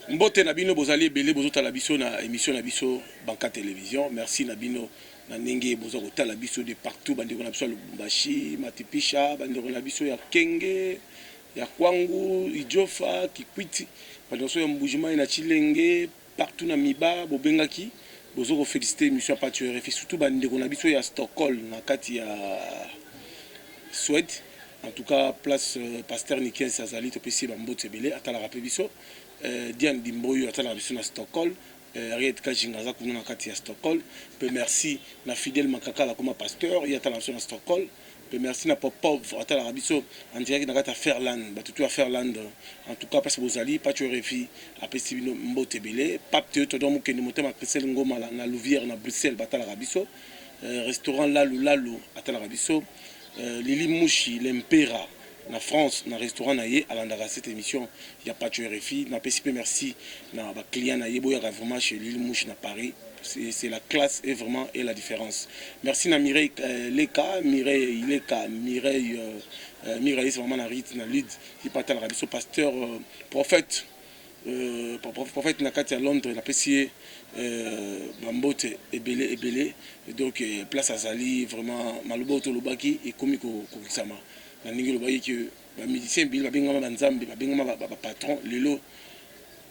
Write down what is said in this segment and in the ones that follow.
Mbote Nabino Bozali Belé Bozota Labiso na émission Nabiso Banca Télévision. Merci Nabino Nanenge Bozota Labiso de partout. Bandeko Nabiso Lubumbashi, Matipisha, Bandeko Nabiso ya Kenge, ya Kwangu, Idjofa, Kikwiti, Bandeko ya Mbujima na Chilenge, partout na Miba, Bobengaki. Bozoko féliciter Monsieur Patio RFI, surtout Bandeko Nabiso ya Stockholm, na kati ya Suède. En tout cas, place Pasteur Nikiel Sazali, Topesi Bambote Belé, Atala Rapebiso. Diane Dimboyo atala biso na Stockholm, Ariette Kajingaza kuna na kati ya Stockholm. Pe merci na Fidèle Makakala comme pasteur, il atala biso na Stockholm. Pe merci na Popov atala biso en direct na kati ya Ferland, batutu ya Ferland. En tout cas parce que Bozali Patio RFI apesi bino Mbote Belé, Pape Théo to donc ni motema Christelle Ngoma na Louvière na Bruxelles batala biso. Restaurant Lalu atala biso. Lili Mouchi l'Empera na France, na restaurant naie à l'endroit cette émission, il n'y a pas de RFI. Na PCP merci na ba client naie boya vraiment chez Lille Mouche na Paris. C'est la classe et vraiment et la différence. Merci na Mireille Leka, Mireille Leka, Mireille Mireille c'est vraiment na Rit na Lyd, qui parle à la pasteur prophète prophète na kati à Londres na PCA Bambote Ebele donc place à Zali vraiment Maluboto Lobaki et Komiko Kokisama. Na ningi lo bayi que ba musicien bil ba bengama banzambe ba bengama ba patron lelo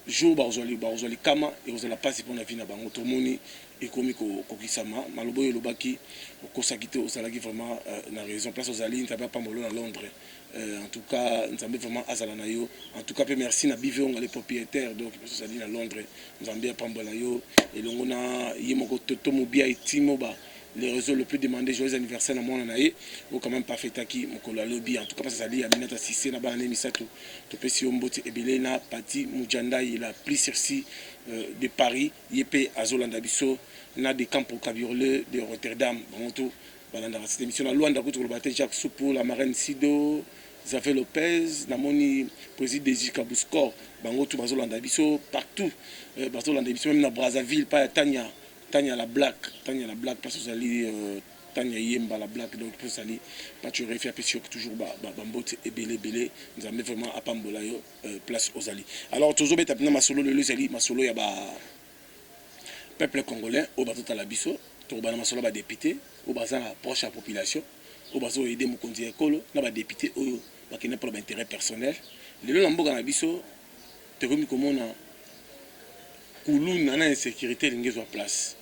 jour ba ozali kama et ozala passe pour na vie na bango to moni et komi ko kokisama malobo yo lobaki okosakite ozalaki vraiment na raison place ozali nzamba pambolo na Londres. En tout cas nzambe vraiment azala na yo. En tout cas pe merci na Biveonga les propriétaires donc ozali na Londres nzambe pambola yo et longona yemoko toto mobia itimo ba les réseaux le plus demandés, joyeux anniversaire à mon anaïe, ou quand même pas fait taki, mon lobby, en tout cas, parce que ça dit à Minata Sissé, na banane misato, Topesi Ombote Ebelena, Pati Moujanda, il a pris circi de Paris, Yepé Azolanda Bisso, na des camps pour Cabiorle, de Rotterdam, Banto, Balanda, cette émission, la Luanda, contre le bâtiment Jacques Soupo, la marraine Sido, Zafé Lopez, Namoni, président des Kabouskor, Bangoto, Bazolanda Bisso, partout, Bazolanda Bisso, même na Brazzaville, pas à Tania. Tanya la black parce que vous allez Tanya Yemba la black donc pour ça pas tu refais apprécier toujours Bambote et belé nous avons vraiment à Pambola place aux ali. Alors toujours bête ma solo le zali ma solo ya ba peuple congolais au bateau la biso to ba ma solo ba député au bazan la proche à la population au bazo aider mon konzi ekolo na ba député au ba qui n'est pas d'intérêt personnel le lamboka na biso te comme comment na Kouloun na insécurité l'ingézo à place.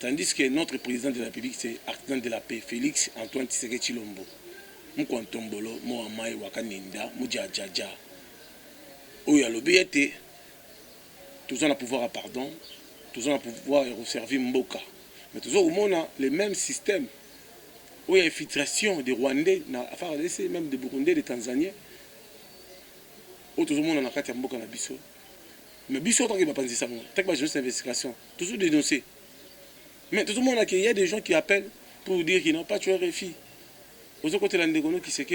Tandis que notre président de la République, c'est artisan de la paix, Félix Antoine Tshisekedi Tshilombo. Moukontombolo, Mohamai Wakaninda, Moudjadjadja. Oya l'obéité, tous ont le pouvoir à pardon, tous ont le pouvoir à servir Mboka. Mais tous ont le même système. Où il y a infiltration des Rwandais, même des Burundais, des Tanzaniens. Où tout le monde a un Mboka na biso. Mais biso tant qu'il va penser ça, tant que juste investigation, toujours dénoncer. Mais tout le monde il y a des gens qui appellent pour dire qu'ils n'ont pas tué RFI. Aux autres côtés de l'Andegono qui s'est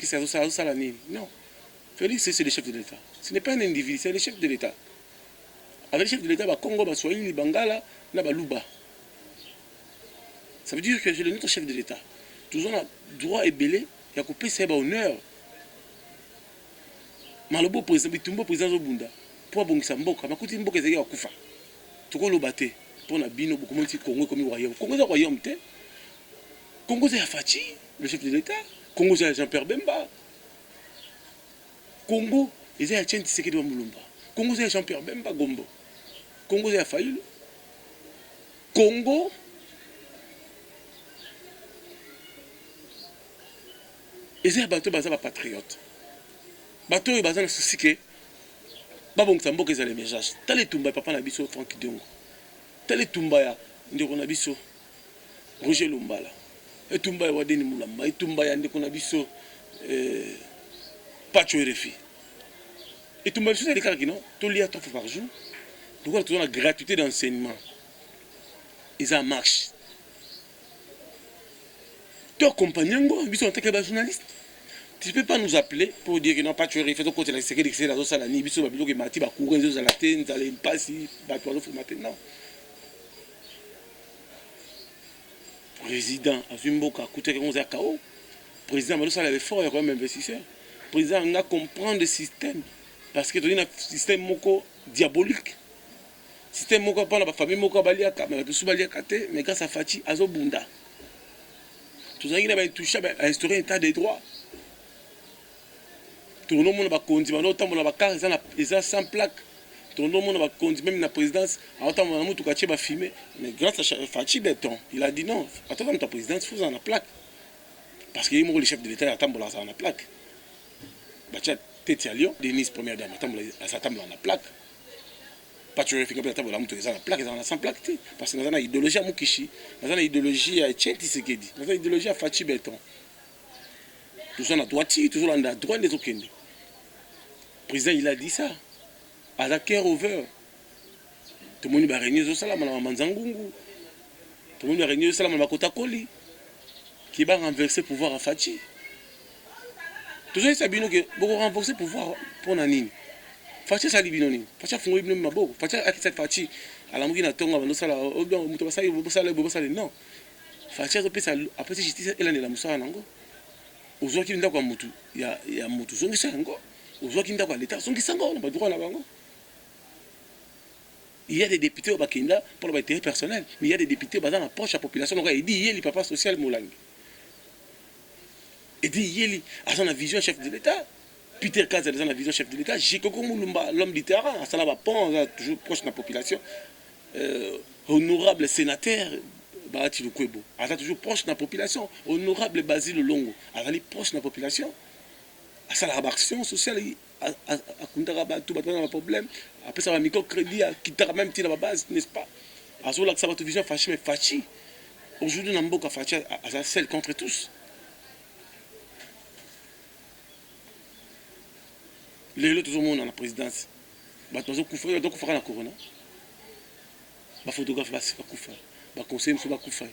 ça non. Félix c'est le chef de l'État. Ce n'est pas un individu, c'est le chef de l'État. Avec le chef de l'État, Congo, Swahili, Bangala, Luba. Ça veut dire que c'est notre chef de l'État. Tout le monde a droit et belé, il y a coupé ses honneur. Malobo président, Bitumbo président Zobunda. Pour abongisa mboka makuti mboka ezali akufa tokoloba te mpona bino bokomoni Congo comme royaume Congo est un royaume te Congo c'est Fachi le chef de l'État Congo c'est Jean-Pierre Bemba Congo c'est Etienne Tshisekedi wa Mulumba Congo c'est Jean-Pierre Bemba Gombo Congo c'est Fayulu Congo c'est bato baza ba patriote bato oyo baza na souci ke babong samboka ezali message tale tumba papa na biso Franck Diongo tale tumba ya ndeko na biso Roger Lumbala etumba ya Wadeni Mulamba etumba ya ndeko na biso Patio RFI etumba biso ezali kaka kino tolia 3 fois par jour donc on a la gratuité d'enseignement ils en marche to accompagnango biso en tant que journaliste. Tu ne peux pas nous appeler pour dire que non, pas tu es fait au côté de la sécurité, c'est la zone salani, biso babilo que mati ba courir dans la tête, dans les passes, ba toi le maintenant. Président Azumboka coûte que 11 KO. Président Malo ça avait fort et quand même investisseur. Président on a comprendre le système parce que tu as un système moko diabolique. Système moko pas na famille moko baliaka mais tout baliaka te mais grâce à Fachi azo bunda. Tout ça qui n'a touché à instaurer un état de droit. Tout le monde va conduire autant mon car ils ont sans plaque. Tout le monde va conduire même la présidence autant mon amour tout quartier va filmer mais grâce à Fachi béton il a dit non attends ta présidence faut en la plaque parce qu'il est le chef de l'état attend pour la plaque. Bah tu as Lyon Denise première dame attend la plaque. Pas tu réfléchis pas à la moto la plaque ils en a sans plaque parce que nous avons une idéologie à Mukishi nous avons une idéologie à Tchèti Sekedi nous avons une idéologie à Fachi béton. Toujours on a droiti toujours on a droit des autres. Le président il a dit ça à la cœur over tout le monde va réunir au salam à Manzangungu tout le monde va réunir au salam à Makota Koli qui va renverser le pouvoir à Fachi toujours ça bino que beaucoup renverser le pouvoir pour Nanine Fachi ça libino ni Fachi a fondé ma boue Fachi a quitté Fachi à la mouille na tonga no sala o bien muto basali non Fachi a repris ça après justice elle en la musala nango ozo ki ndako mutu ya mutu zongi sango ozo ki ndako l'état zongi sango na ba droit na bango. Il y a des députés au Bakinda pour l'intérêt personnel, mais il y a des députés dans la poche de la population. Donc, il dit il y a le papa social Moulangi. Il dit il y a la vision chef de l'État. Peter Kaz a la vision chef de l'État. Jikoko Moulumba, l'homme du terrain, ça va pas toujours proche de la population. Honorable sénateur, Barati Lukwebo, toujours proche de la population. Honorable Basile Longo, proche de la population. Ça la action sociale. À tout le problème après ça va microcrédit qui t'a même tiré la base n'est-ce pas à ce là que ça va te vision fâché mais Fachi aujourd'hui on a beaucoup Fachi à celle contre tous les autres tout le monde dans la présidence bah tous couvrir donc faire la corona bah photographe va kufa bah conseiller monsieur va kufa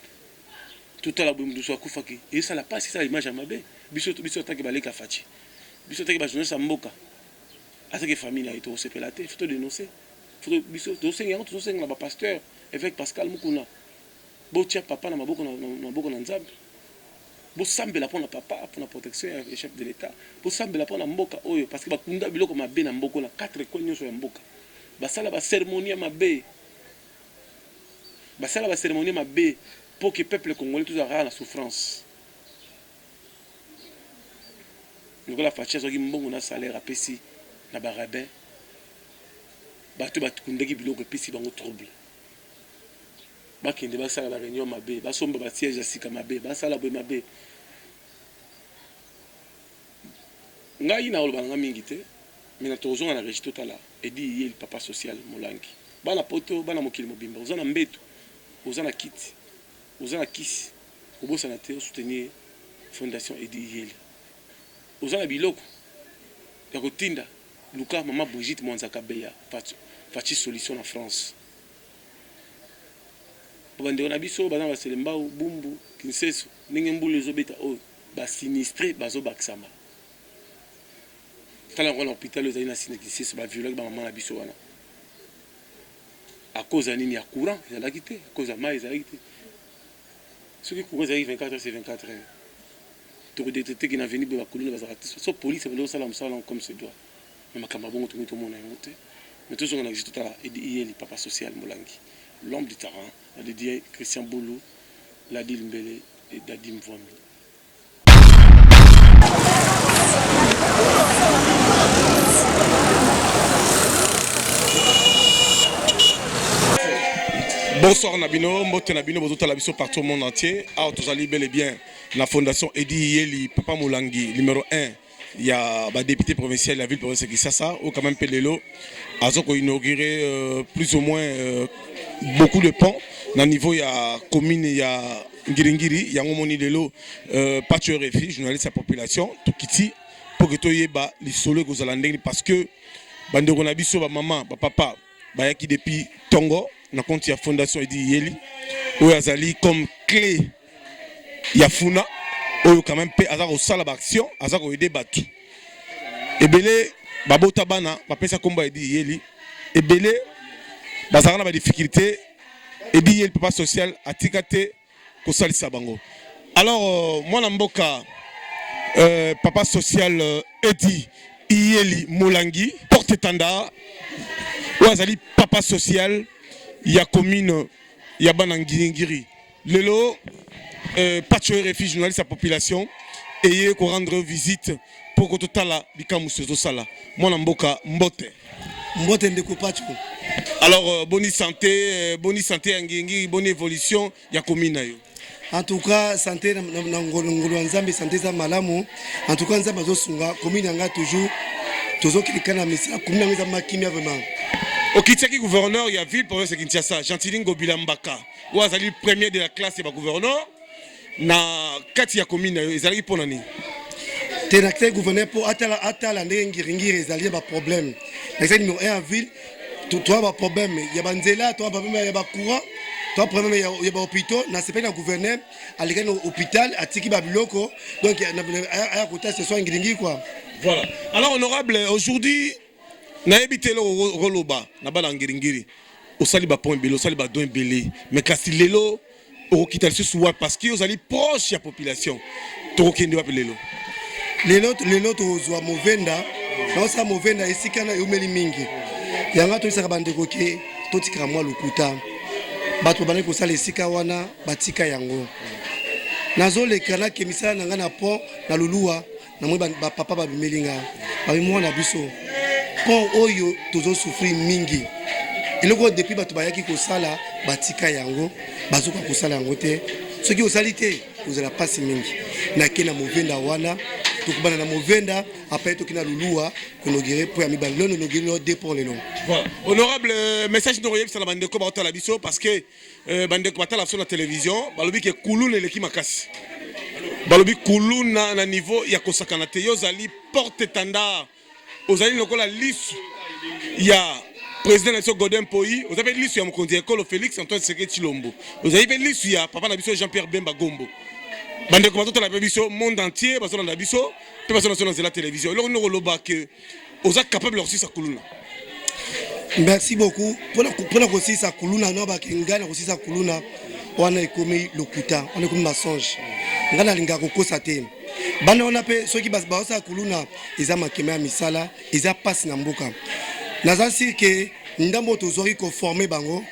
tout à la boum de soit kufa et ça la passe ça image à mabe biso tant que baleka Fachi biso tant que ba journée ça mboka à ce que famille a été au CPLAT, il faut dénoncer. Il faut dénoncer le pasteur, évêque Pascal Mukuna. Botia papa na maboko na nzambe. Bo sambela pona papa pour la protection du chef de l'État. Bo sambela pona mboka oyo parce que bakunda biloko mabe na mboko na 4 konya so ya mboka. Basala ba cérémonie mabe. Basala ba cérémonie mabe pour que le peuple congolais tout aura la souffrance. Nous la facha zo ki mbongo na salaire apesi. Na barabin bato batukundaki biloko epesi bango trouble bakende basala ba réunion mabe basomba ba siège asika mabe basala boye mabe ngai na oloba nga mingi te mais na tozonga na régie totala edi ye le papa social Molangi bana poto bana mokili mobimba ozana mbeto ozana kiti ozana kisi kobosana te soutenir fondation edi ye ozana biloko ya kotinda Luka maman Brigitte Mwanzaka Beya Fachi solution en France. Bande on a biso bana ba selemba bumbu kinseso ninge mbulu ezobeta o ba sinistré bazo baksama. Tala ngona hôpital ezali na sinistré ba violeur ba maman na biso wana. À cause de nini ya courant, il y a la quitté, à cause de maïs, il y a quitté. Ceux qui courent, ils arrivent 24 heures, c'est 24 heures. Tout détecté qui n'a venu pour la colonne, sauf police, c'est le salam comme se doit. Mais ma camarade, tout le monde a monté. Mais tout ce qu'on a dit tout à l'heure, il y a le papa social Molangi, l'homme du terrain, a dédié Christian Boulou, Ladil Mbele et Dadim Vwami. Bonsoir Nabino, Mbote Nabino, Bozota Labiso partout au monde entier. Ah, tous allez bel et bien. La fondation Edi Yeli, Papa Molangi, numéro 1. Il y a le député provincial de la ville provinciale de Kisasa, ou quand même Pelelo, a inauguré plus ou moins beaucoup de ponts. Dans le niveau, il y a commune, il y a Ngiringiri, il y a Ngomoni Lelo, Patio RFI, journaliste de la population, Tokiti, pour que tu aies les solos que vous allez parce que Bandero Nabiso, maman, papa, qui depuis Tongo, na compte ya fondation Edi Yeli où azali comme clé ya funa ou quand même pe azako sala action azako aider batu ebele babota bana ba pesa komba Edi Yeli ebele bazana ba difficulté Edi Yeli papa social atikate ko salisa bango. Alors moi na mboka papa social Edi Yeli Molangi porte tanda Ouazali papa social, ya commune, ya banangiri. Lelo, pas de refuge journaliste à population, et qu'on rendre visite pour que tout la bikamusezo sala. Mon mboka mbote. Mbote ndeko pacho. Alors, bonne santé, bonne évolution, ya commune yo. En tout cas, santé na ngolo nzambe santé za malamu. En tout cas, nzambe zo sunga commune nga toujours tozo kilikana misa commune nga za makimia vraiment. Okitiaki gouverneur ya ville province de Kinshasa, Gentilin Ngobila Mbaka. Ouazali premier de la classe ya gouverneur na kati ya commune yo ezali pona ni. Tenacté gouverneur pour atala ndenge ngiri ezali ba problème. L'exemple numéro 1 en ville, toi ba problème, il y a banzela, toi ba problème, il y a ba courant. Toi, problème, il y a des hôpitaux, c'est pas le gouverneur, à l'hôpital, à Tiki Babiloko, donc à côté, ce soit un gringi, quoi. Voilà. Alors, honorable, aujourd'hui, na habité le Roloba, na bala ngiri, au saliba point belé, au saliba don belé, mais kasi lelo, au quitter ce soir parce que vous allez proche de la population. Toro kende wapi lelo. Lelo to zwa movenda, na sa movenda isikana yumeli mingi. Yanga to isaka bandeko ke to tikra mwa lukuta. Bato bana ko sala esika wana batika yango nazo lekana ke misala nanga na pont na luluwa na mwe ba papa ba bimelinga ba mwana biso pont oyo tozo souffrir mingi eloko depuis bato bayaki ko sala batika yango bazuka ko sala yango te soki osali te ozala pasi mingi na kena movenda wana tukubana na movenda après tokina luluwa konogere pour ami balon nogere de pour les noms. Voilà. Honorable message d'Oriel sur la bande de Kobarta la biso parce que bande de Kobarta sur la télévision balobi ke kulun eleki makasi. Balobi kulun na niveau ya kosakana te yo zali porte tanda ozali lokola lisu ya président Nelson Godin Poyi, vous avez lisu ya mokonzi école Félix Antoine Tshisekedi Tshilombo. Vous avez lisu ya papa na biso Jean-Pierre Bemba Gombo. Bande Kobarta la biso monde entier baso na biso pe baso na la télévision. Alors nous roloba que oza capable aussi sa kuluna. Merci beaucoup. Pour la aussi sa kuluna no ba kingana aussi sa kuluna wana ekomi lokuta on ekomi mensonge ngana linga kokosa te bana on pe soki ba sa kuluna eza makeme ya misala eza passe na mboka naza sir ke ndambo tozori ko former bango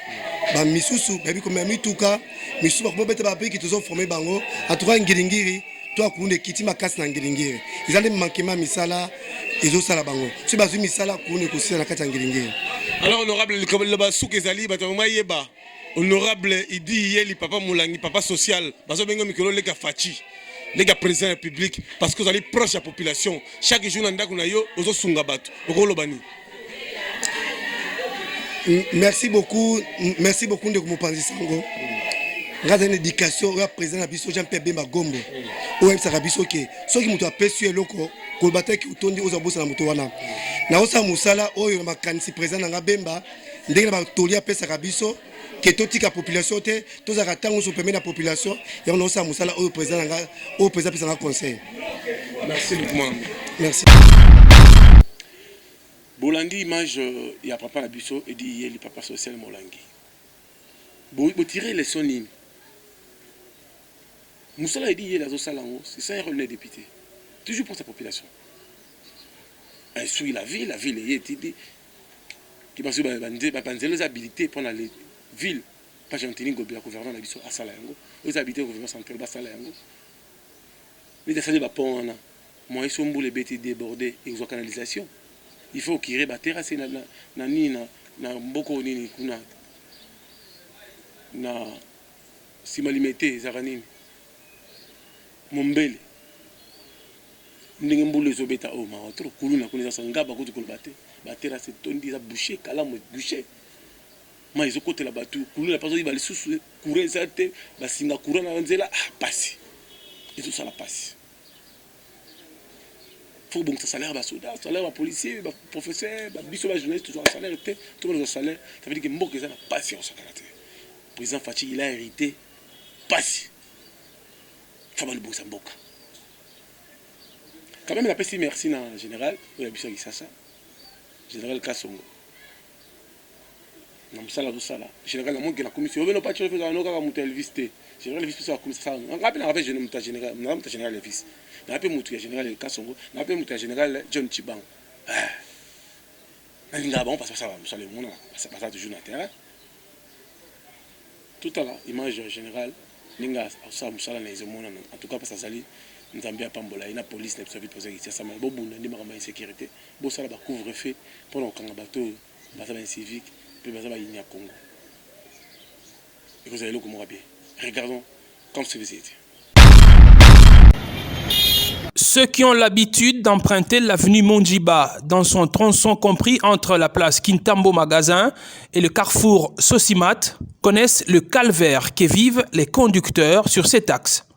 ba misusu ba biko mituka misusu ba beta ba piki tozo former bango atuka ngiringiri to akunde kiti makasi na ngiringiri ezali makeme ya misala ezo sala bango si bazwi misala kunde kosila na kati ya ngiringiri. Alors honorable le basouke ezali bato yeba honorable idi yeli papa Moulangi papa social bazo bengo mikolo leka fachi leka président public parce que vous allez proche de la population chaque jour ndako na yo ozo sunga bato okolobani. Merci beaucoup de Mopanzi Sango. Grâce à une éducation au président Abisso Jean-Pierre Bemba Gombo au M Sarabiso ke soki muto apesu eloko ko bataki utondi oza bosa na muto wana na osa musala oyo makanisi président nga Bemba ndenge na batoli apesa Rabiso ke totika population te tozaka tango so permet la population ya na osa musala oyo président nga au président pesa nga conseil. Merci beaucoup. Merci. Bolandi image ya papa Abisso et dit yeli papa social Molangi. Bo tirer les sons. Moussala a dit hier la Salango, c'est ça un rôle de député. Toujours pour sa population. Instruit la ville est dit qui pense que les habilités pour les villes, pas gentil Ngobila gouvernement Abisso à Salayango, les habilités au gouvernement central à Salayango. Mais ça n'est pas on a. Moi ils sont les bêtes débordés, ils ont canalisation. Il faut qu'il y ait terrasse na nina na mboko nini kuna na simalimete zaranini. Mombele ndenge mbulu ezobeta o ma trop kuluna kuneza sangaba kuti kulbate batera se tondi za boucher kala mo boucher ma izokotela batu kuluna pazo ibali susu courir zate basinga courir na nzela passer et tout ça la passe faut bon ça salaire ba soda salaire ba policier ba professeur ba biso ba journaliste tout ça salaire était tout le salaire ça veut dire que mboka za na passer en sa caractère président Fachi il a hérité passer. Fabal Boussamboka. Quand même, il a fait merci dans le général, il a dit ça, général Kassongo. Non, ça là, général, la commission, il n'a pas de choses à nous, on a visité. Général, il a commission. On a appelé général, on a appelé général Levis. On a appelé général Kassongo, on a appelé général John Chibang. Nalinga bon parce que ça va le monde ça passe toujours na terrain. Tout à l'heure image générale ninga ça musala na ezomona en tout cas parce que ça ali nzambe apambola ina police na biso poser ici ça mabo bunda ndi makamba insécurité bo sala ba couvre-feu pendant kanga bato basa ba civique pe basa ba inya Congo. Et vous allez le comment bien. Regardons comme c'est visité. Ceux qui ont l'habitude d'emprunter l'avenue Monjiba dans son tronçon compris entre la place Kintambo Magasin et le carrefour Sosimat connaissent le calvaire que vivent les conducteurs sur cet axe.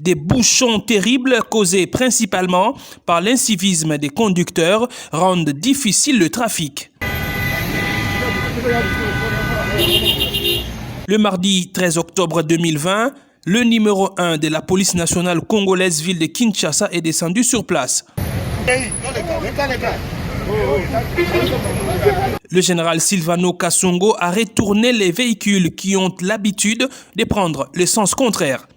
Des bouchons terribles causés principalement par l'incivisme des conducteurs rendent difficile le trafic. Le mardi 13 octobre 2020, le numéro 1 de la police nationale congolaise ville de Kinshasa est descendu sur place. Le général Silvano Kasongo a retourné les véhicules qui ont l'habitude de prendre le sens contraire.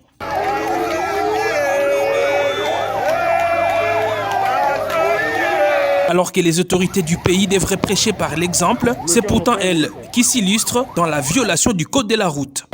Alors que les autorités du pays devraient prêcher par l'exemple, c'est pourtant elles qui s'illustrent dans la violation du code de la route.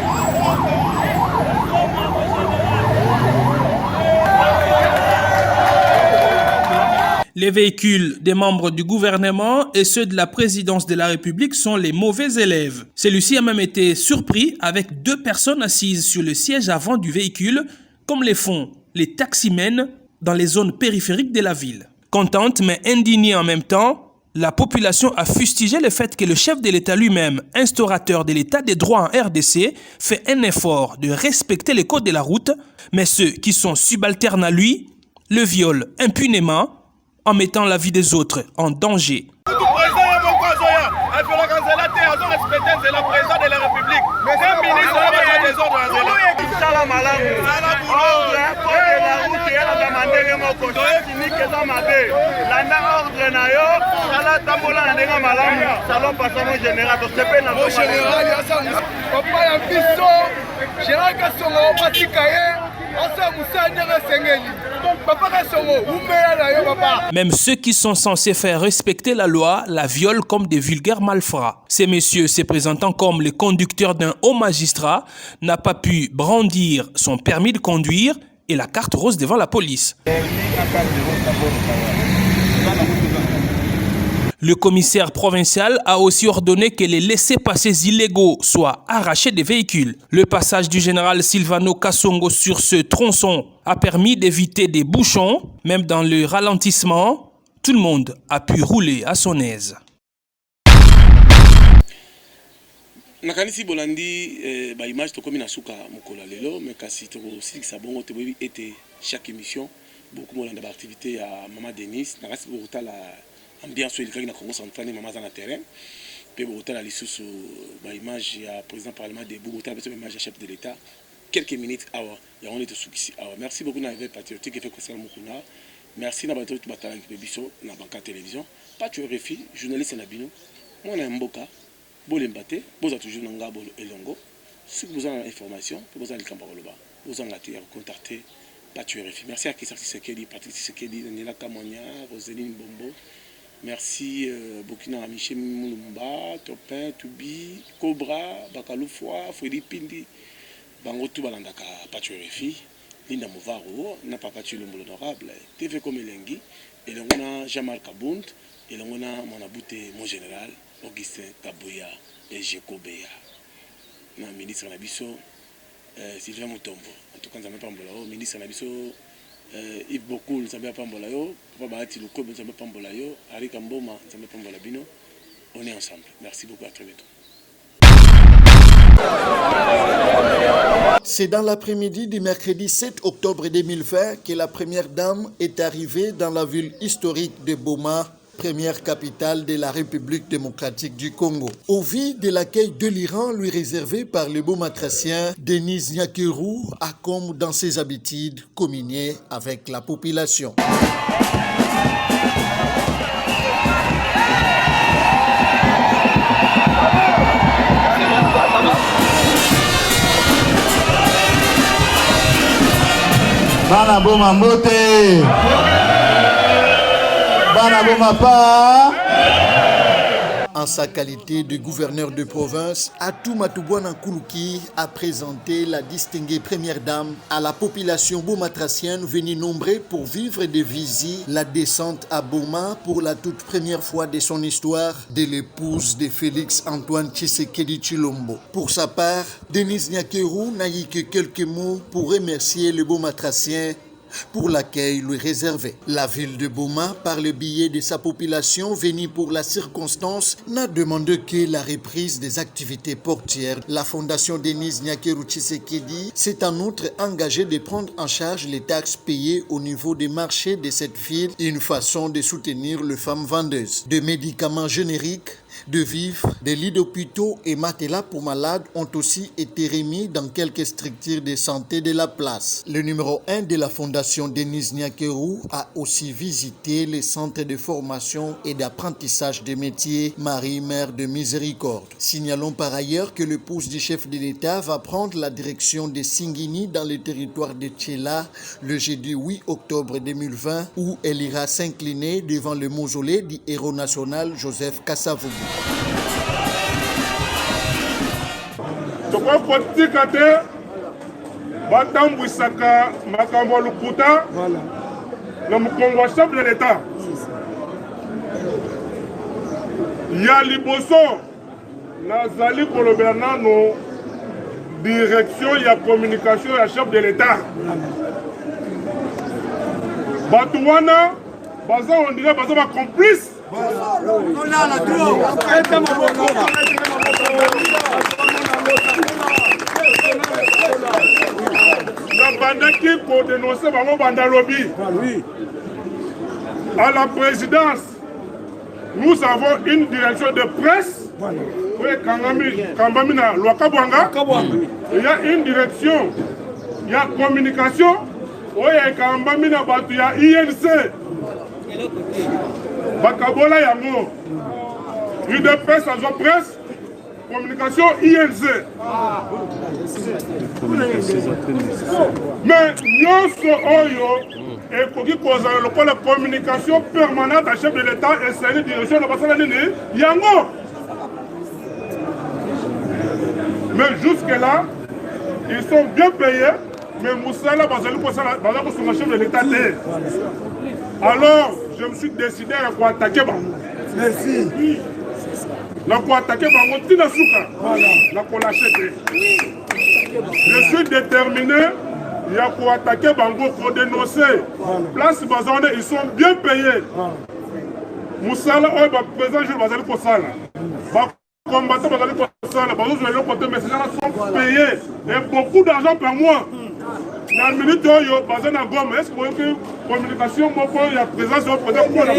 Les véhicules des membres du gouvernement et ceux de la présidence de la République sont les mauvais élèves. Celui-ci a même été surpris avec 2 personnes assises sur le siège avant du véhicule, comme les font les taximens dans les zones périphériques de la ville. Contente mais indignée en même temps, la population a fustigé le fait que le chef de l'État lui-même, instaurateur de l'État des droits en RDC, fait un effort de respecter les codes de la route, mais ceux qui sont subalternes à lui le violent impunément en mettant la vie des autres en danger. Même ceux qui sont censés faire respecter la loi la violent comme des vulgaires malfrats. Ces messieurs se présentant comme les conducteurs d'un haut magistrat n'a pas pu brandir son permis de conduire et la carte rose devant la police. Le commissaire provincial a aussi ordonné que les laissez-passer illégaux soient arrachés des véhicules. Le passage du général Silvano Kasongo sur ce tronçon a permis d'éviter des bouchons. Même dans le ralentissement, tout le monde a pu rouler à son aise. Nakanisi bolandi ba image to komi na suka mokola lelo mais kasi to aussi que ça bon te bobi était chaque émission beaucoup molanda ba activité à Maman Denise nakasi bota la ambiance ile kaki na Congo central Maman za na terrain pe bota la lisusu ba image ya président parlement de Bogota ba image ya chef de l'état quelques minutes awa ya on était sukisi awa merci beaucoup na veille patriotique fait concert mokuna merci na ba tout batala ki biso na banka télévision pas tu refi journaliste na bino moi na mboka Bolembate, vous avez toujours un gabo elongo. Si vous avez l'information, vous avez le camp baloba. Vous avez contacté Patrick RFI. Merci à Kessar Tshisekedi, Patrick Tshisekedi, Daniela Kamonia, Roseline Bombo. Merci Bokina Michel Moulumba, Topin, Toubi, Cobra, Bakaloufwa, Freddy Pindi, Bango Tubalandaka, Patrick RFI, Linda Movaro, n'a pas Patrick l'honorable, TV comme Elengi, et l'on a Jamal Kabound, et l'on a mon abouté, mon général. Augustin Kabuya et Jekobeya. Na ministre Nabiso Sylvain Mutombo. En tout cas, nous avons pas ministre Nabiso Yves Bokoul, nous avons pas mbolayo. Papa Bahati Luko, nous avons pas mbolayo. Ari Kamboma, nous avons pas mbolabino. On est ensemble. Merci beaucoup, à très bientôt. C'est dans l'après-midi du mercredi 7 octobre 2020 que la première dame est arrivée dans la ville historique de Boma, première capitale de la République démocratique du Congo. Au vu de l'accueil de l'Iran lui réservé par le beau matracien, Denise Nyakeru a, comme dans ses habitudes, communié avec la population. Bana Boma Mbote. En sa qualité de gouverneur de province, Atou Matoubouana Nkoulouki a présenté la distinguée première dame à la population baumatracienne venue nombreux pour vivre de visite la descente à Boma pour la toute première fois de son histoire de l'épouse de Félix Antoine Tshisekedi Tshilombo. Pour sa part, Denise Nyakeru n'a eu que quelques mots pour remercier le baumatracien pour l'accueil lui réservé. La ville de Boma, par le biais de sa population venue pour la circonstance, n'a demandé que la reprise des activités portières. La fondation Denise Nyakeru Tshisekedi s'est en outre engagée de prendre en charge les taxes payées au niveau des marchés de cette ville, une façon de soutenir les femmes vendeuses. De médicaments génériques, de vivres, des lits d'hôpitaux et matelas pour malades ont aussi été remis dans quelques structures de santé de la place. Le numéro 1 de la fondation Denise Nyakeru a aussi visité les centres de formation et d'apprentissage des métiers Marie, Mère de Miséricorde. Signalons par ailleurs que l'épouse du chef de l'État va prendre la direction de Singini dans le territoire de Tchela le jeudi 8 octobre 2020 où elle ira s'incliner devant le mausolée du héros national Joseph Kasavubu. Toko politika te batambwisaka makambo ya lokuta na mokongo wa chef de l'État ya liboso nazali kolobela nano direction ya communication ya chef de l'État bato wana baza ondire baza bacomplice Nabandaki pour dénoncer Bango Bandalobi. À la présidence, nous avons une direction de presse. Oui, Kambamina Lwakabwanga. Il y a une direction, il y a communication. Oui, Kambamina Batu, il y a INC. Bakabola Yango. Une de presse, agent presse. Communication INC. Mais Nyonso Oyo et Kogi Koza, la communication permanente à chef de l'État et c'est une direction de Bassala Nini Yango. Mais jusque-là, ils sont bien payés, mais Moussala Bazali Kosala, Bazali chef de l'État. Alors, je me suis décidé à attaquer Bango. Merci. Oui. La pour attaquer Bango Tinasuka, la pour lâcher. Je suis déterminé pour attaquer Bango pour dénoncer. Place Bazane, ils sont bien payés. Moussala, présent jour Bazali Kosala. Combattants Bazali Kosala, Bazali Kosala, mais ces gens-là sont payés. Et beaucoup d'argent par mois. Dans la minute où il y a besoin de gomme, est-ce que la communication, il y a présence de présent pour la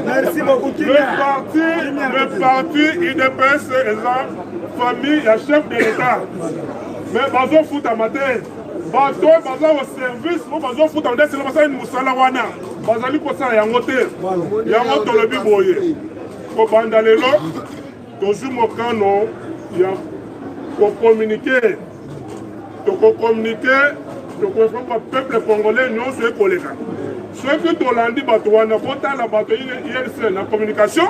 Merci beaucoup. Le parti IDPS est la famille, la chef de l'État. Mais Bazo fout à matin. Bazo au service, Bazo fout à matin, c'est le passage de Moussala Wana. Bazali Kosala Yangote, Yangote le Biboye. Kobanda lelo, Tozu Mokano, pour communiquer, le peuple congolais, nous sommes collègues. Ceux qui ont l'andi Batouana, la bataille, il y a la communication,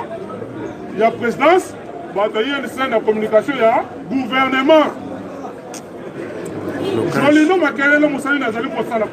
il y a présidence, bataille, il y a la communication, il y a gouvernement. Jolino Makelele Moussali Nazali Kosala.